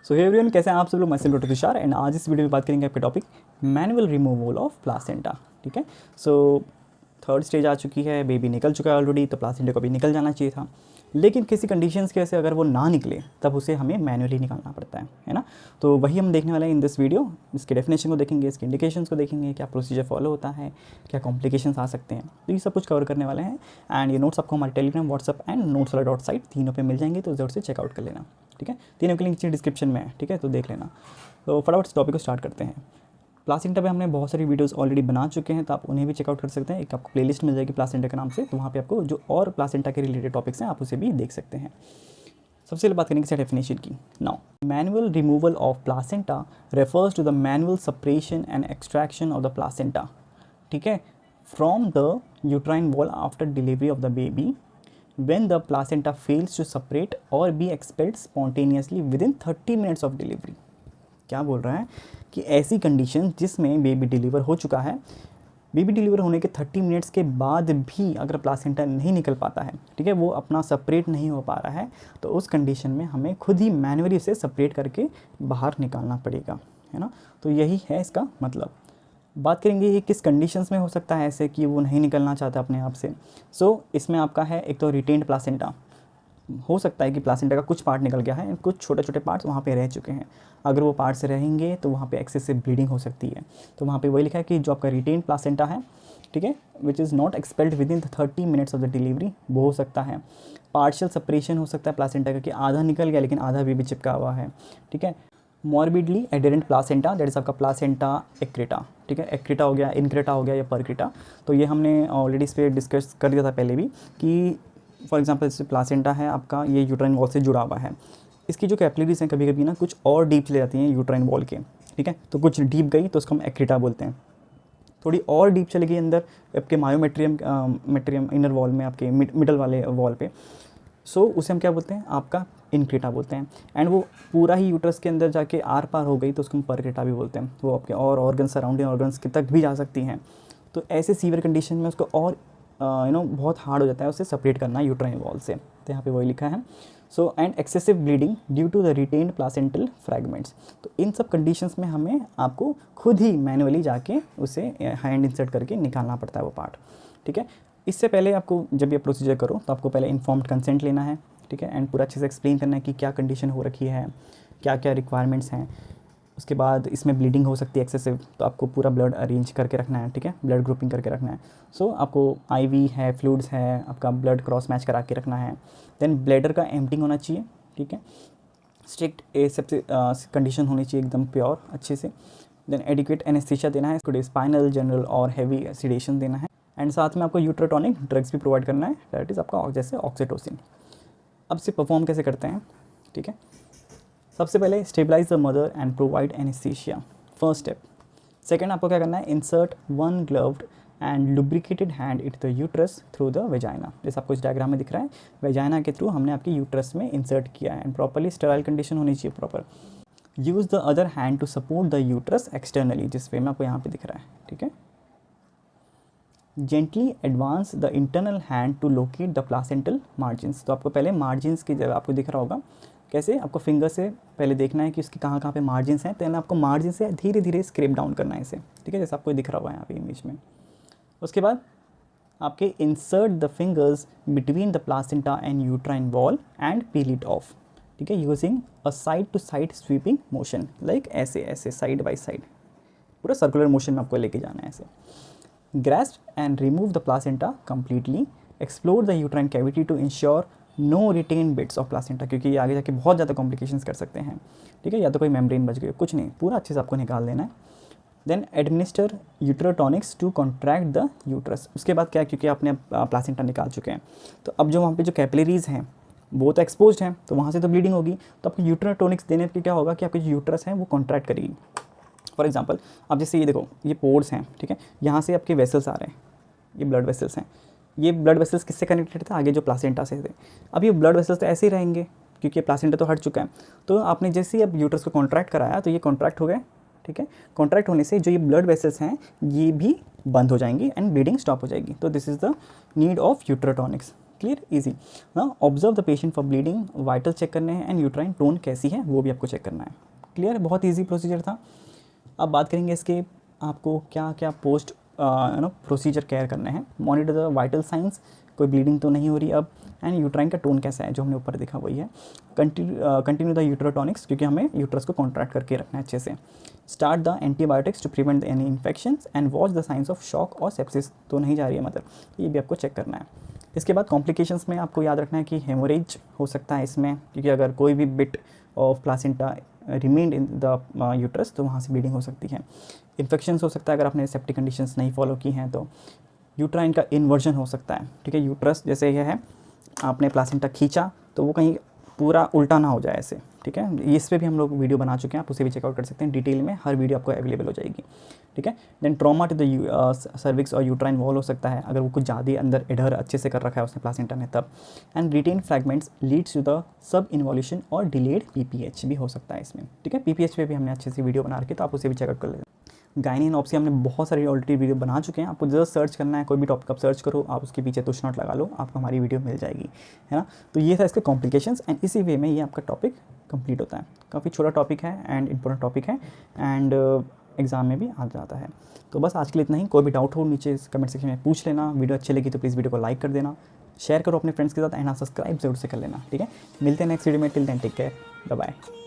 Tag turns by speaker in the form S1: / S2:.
S1: सो hey everyone, कैसे हैं आप सब लोग। मैं सिर्फ डॉक्टर तुषार एंड आज इस वीडियो में बात करेंगे आपके topic manual removal of placenta. ठीक है, सो थर्ड स्टेज आ चुकी है, बेबी निकल चुका है ऑलरेडी, तो प्लासेंटा को भी निकल जाना चाहिए था, लेकिन किसी कंडीशंस की वजह से अगर वो ना निकले तब उसे हमें मैनुअली निकालना पड़ता है ना। तो वही हम देखने वाले हैं इन दिस वीडियो। इसके डेफिनेशन को देखेंगे, इसके इंडिकेशंस को देखेंगे, क्या प्रोसीजर फॉलो होता है, क्या कॉम्प्लिकेशंस आ सकते हैं, तो ये सब कुछ कवर करने वाले हैं। एंड ये नोट्स आपको हमारे टेलीग्राम, व्हाट्सअप एंड नोट्स वाला .site तीनों पे मिल जाएंगे, तो ज़रूर से चेकआउट कर लेना। ठीक है, तीनों के लिंक नीचे डिस्क्रिप्शन में है, ठीक है, तो देख लेना। तो फटाफट इस टॉपिक को स्टार्ट करते हैं। प्लासेंटा पे हमने बहुत सारी वीडियोस ऑलरेडी बना चुके हैं, तो आप उन्हें भी चेकआउट कर सकते हैं। एक आपको प्लेलिस्ट मिल जाएगी प्लासेंटा के नाम से, तो वहाँ पे आपको जो और प्लासेंटा के रिलेटेड टॉपिक्स हैं आप उसे भी देख सकते हैं। सबसे पहले बात करेंगे डेफिनेशन की। Now, manual removal of placenta refers to the manual separation and extraction of the placenta, ठीक है, from the uterine wall after delivery of the baby when the placenta fails to separate or be expelled spontaneously within 30 minutes of delivery। क्या बोल रहा है कि ऐसी condition जिसमें baby deliver हो चुका है, बेबी डिलीवर होने के 30 मिनट्स के बाद भी अगर प्लासेंटा नहीं निकल पाता है, ठीक है, वो अपना सेपरेट नहीं हो पा रहा है, तो उस कंडीशन में हमें खुद ही मैन्युअली उसे सेपरेट करके बाहर निकालना पड़ेगा, है ना। तो यही है इसका मतलब। बात करेंगे ये किस कंडीशंस में हो सकता है ऐसे कि वो नहीं निकलना चाहता अपने आप से। सो इसमें आपका है एक तो रिटेन्ड प्लासेंटा। हो सकता है कि प्लासेंटा का कुछ पार्ट निकल गया है, कुछ छोटे छोटे पार्ट्स वहाँ पे रह चुके हैं। अगर वो पार्ट्स रहेंगे तो वहाँ पे एक्सेसिव ब्लीडिंग हो सकती है। तो वहाँ पे वही लिखा है कि जो आपका रिटेन्ड प्लासेंटा है, ठीक है, which is not expelled with in 30 minutes of the delivery, वो हो सकता है। पार्शियल सेपरेशन हो सकता है प्लासेंटा का, कि आधा निकल गया लेकिन आधा भी चिपका हुआ है, ठीक है। Morbidly adherent placenta, that is आपका प्लासेंटा एक्रेटा, ठीक है, एक्रेटा हो गया, इनक्रेटा हो गया या परक्रेटा। तो ये हमने ऑलरेडी इस पर डिस्कस कर दिया था पहले भी कि फॉर एग्जांपल जैसे प्लासेंटा है आपका, ये यूट्राइन वॉल से जुड़ा हुआ है। इसकी जो कैपिलरीज हैं कभी कभी ना कुछ और डीप चले जाती हैं यूट्राइन वॉल के, ठीक है, तो कुछ डीप गई तो उसको हम एक्रेटा बोलते हैं। थोड़ी और डीप चली गई अंदर आपके मायोमेट्रियम इनर वॉल में, आपके मिडल वाले वॉल पे, सो उसे हम क्या बोलते हैं, आपका इनक्रेटा बोलते हैं। एंड वो पूरा ही यूट्रस के अंदर जाके आर पार हो गई तो उसको हम परक्रेटा भी बोलते हैं। वो आपके और ऑर्गन, सराउंडिंग ऑर्गन्स के तक भी जा सकती हैं। तो ऐसे सीवियर कंडीशन में उसको और बहुत हार्ड हो जाता है उसे सेपरेट करना यूट्राइन वॉल से। तो यहाँ पे वही लिखा है। So and excessive bleeding due to the retained placental fragments. तो इन सब कंडीशंस में हमें आपको खुद ही मैनुअली जाके उसे हैंड इंसर्ट करके निकालना पड़ता है वो पार्ट, ठीक है। इससे पहले आपको जब ये प्रोसीजर करो तो आपको पहले इन्फॉर्म्ड कंसेंट लेना है, ठीक है, एंड पूरा अच्छे से एक्सप्लेन करना है कि क्या कंडीशन हो रखी है, क्या क्या रिक्वायरमेंट्स हैं। उसके बाद इसमें ब्लीडिंग हो सकती है एक्सेसिव, तो आपको पूरा ब्लड अरेंज करके रखना है, ठीक है, ब्लड ग्रुपिंग करके रखना है। सो आपको आईवी है, फ्लूइड्स है, आपका ब्लड क्रॉस मैच करा के रखना है। देन ब्लैडर का एम्प्टिंग होना चाहिए, ठीक है, स्ट्रिक्ट सबसे कंडीशन होनी चाहिए एकदम प्योर अच्छे से। देन एडिक्वेट एनेस्थीसिया देना है, इसको स्पाइनल, जनरल और हैवी सीडेशन देना है। एंड साथ में आपको यूट्रोटॉनिक ड्रग्स भी प्रोवाइड करना है, दैट इज़ आपका जैसे ऑक्सीटोसिन। अब से परफॉर्म कैसे करते हैं, ठीक है। सबसे पहले stabilise the mother and provide anaesthesia, first step. Second आपको क्या करना है, insert one gloved and lubricated hand into the uterus through the vagina. जैसे आपको इस डायग्राम में दिख रहा है, वेजाइना के थ्रू हमने आपके यूट्रस में इंसर्ट किया है। एंड प्रॉपरली स्टेराइल कंडीशन होनी चाहिए proper. Use the other hand to support the uterus externally, जिस वे में आपको यहाँ पे दिख रहा है, ठीक है। Gently advance the internal hand to locate the placental margins. तो आपको पहले मार्जिन्स की जगह आपको दिख रहा होगा, कैसे आपको फिंगर से पहले देखना है कि उसके कहाँ कहाँ पे मार्जिन्स हैं, तो आपको मार्जिन से धीरे धीरे स्क्रैप डाउन करना है इसे, ठीक है, जैसे आपको दिख रहा होगा यहाँ पे इमेज में। उसके बाद आपके insert the fingers between the placenta and uterine wall and peel it off, ठीक है, using a side to side sweeping motion, like ऐसे ऐसे साइड बाई साइड, पूरा सर्कुलर मोशन में आपको लेके जाना है ऐसे। Grasp and remove the placenta completely, explore the uterine cavity to ensure no retain bits of placenta, क्योंकि ये आगे जाके बहुत ज़्यादा कॉम्प्लिकेशंस कर सकते हैं, ठीक है, या तो कोई मेम्ब्रेन बच गई, कुछ नहीं, पूरा अच्छे से आपको निकाल देना है। Then administer uterotonics to contract the uterus. उसके बाद क्या, क्योंकि आपने प्लासेंटा निकाल चुके हैं, तो अब जो वहाँ पे जो कैपिलरीज हैं वो तो एक्सपोज्ड हैं, तो वहाँ से तो ब्लीडिंग होगी, तो आपको यूट्रोटॉनिक्स देने पर क्या होगा कि आपकी जो यूट्रस है वो कॉन्ट्रैक्ट करेगी। फॉर एग्जांपल अब जैसे ये देखो, ये पोर्स हैं, ठीक है, यहाँ से आपके वेसल्स आ रहे हैं, ये ब्लड वेसल्स हैं। ये ब्लड वेसल्स किससे कनेक्टेड थे, आगे जो प्लासेंटा से थे। अब ये ब्लड वेसल्स तो ऐसे ही रहेंगे क्योंकि प्लासेंटा तो हट चुका है। तो आपने जैसे ही अब यूट्रस को कॉन्ट्रैक्ट कराया तो ये कॉन्ट्रैक्ट हो गए, ठीक है। कॉन्ट्रैक्ट होने से जो ये ब्लड वेसल्स हैं ये भी बंद हो जाएंगी एंड ब्लीडिंग स्टॉप हो जाएगी। तो this is the need of uterotonics, clear, easy ना। Observe the patient for bleeding, vital check करने हैं, एंड यूट्राइन टोन कैसी है वो भी आपको चेक करना है। क्लियर, बहुत ईजी प्रोसीजर था। अब बात करेंगे इसके आपको क्या क्या पोस्ट प्रोसीजर केयर करने हैं। मॉनिटर द वाइटल साइंस, कोई ब्लीडिंग तो नहीं हो रही अब, एंड यूट्राइन का टोन कैसा है जो हमने ऊपर देखा वही है। कंटिन्यू द यूट्रोटॉनिक्स, क्योंकि हमें यूट्रस को कॉन्ट्रैक्ट करके रखना है अच्छे से। Start the antibiotics to prevent any infections and watch the signs of shock or sepsis तो नहीं जा रही है मतलब, ये भी आपको चेक करना है। इसके बाद कॉम्प्लिकेशंस में आपको याद रखना है कि हेमोरेज हो सकता है इसमें, क्योंकि अगर कोई भी bit of placenta remained in the uterus तो वहाँ से ब्लीडिंग हो सकती है। इन्फेक्शंस हो सकता है अगर आपने सेफ्टी कंडीशंस नहीं फॉलो की हैं तो। यूट्राइन का इन्वर्जन हो सकता है, ठीक है। यूट्रस जैसे यह है, आपने प्लासेंटा खींचा तो वो कहीं पूरा उल्टा ना हो जाए ऐसे, ठीक है। इस पे भी हम लोग वीडियो बना चुके हैं, आप उसे भी चेकआउट कर सकते हैं डिटेल में, हर वीडियो आपको अवेलेबल हो जाएगी, ठीक है। Then trauma to the cervix और यूट्राइन वॉल हो सकता है, अगर वो कुछ ज़्यादा अंदर एडहर अच्छे से कर रखा है उसने प्लासेंटा ने तब। And retained fragments leads to the sub involution और डिलेड पीपीएच भी हो सकता है इसमें, ठीक है। पीपीएच पे भी हमने अच्छे से वीडियो बना रखी है, तो आप उसे भी चेकआउट कर लें। गायनी एंड ऑप्सी हमने बहुत सारी ऑलरेडी वीडियो बना चुके हैं, आपको जस्ट सर्च करना है, कोई भी टॉपिक आप सर्च करो, आप उसके पीछे तुश नोट लगा लो, आपको हमारी वीडियो मिल जाएगी, है ना। तो ये था इसके कॉम्प्लिकेशंस, एंड इसी वे में ये आपका टॉपिक कंप्लीट होता है। काफ़ी छोटा टॉपिक है एंड इंपॉर्टेंट टॉपिक है, एंड एग्जाम में भी आ जाता है। तो बस आज के लिए इतना ही। कोई भी डाउट हो नीचे कमेंट सेक्शन में पूछ लेना। वीडियो अच्छी लगी तो प्लीज़ वीडियो को लाइक कर देना, शेयर करो अपने फ्रेंड्स के साथ, एंड सब्सक्राइब जरूर से कर लेना, ठीक है। मिलते हैं नेक्स्ट वीडियो में, till then take care, bye bye.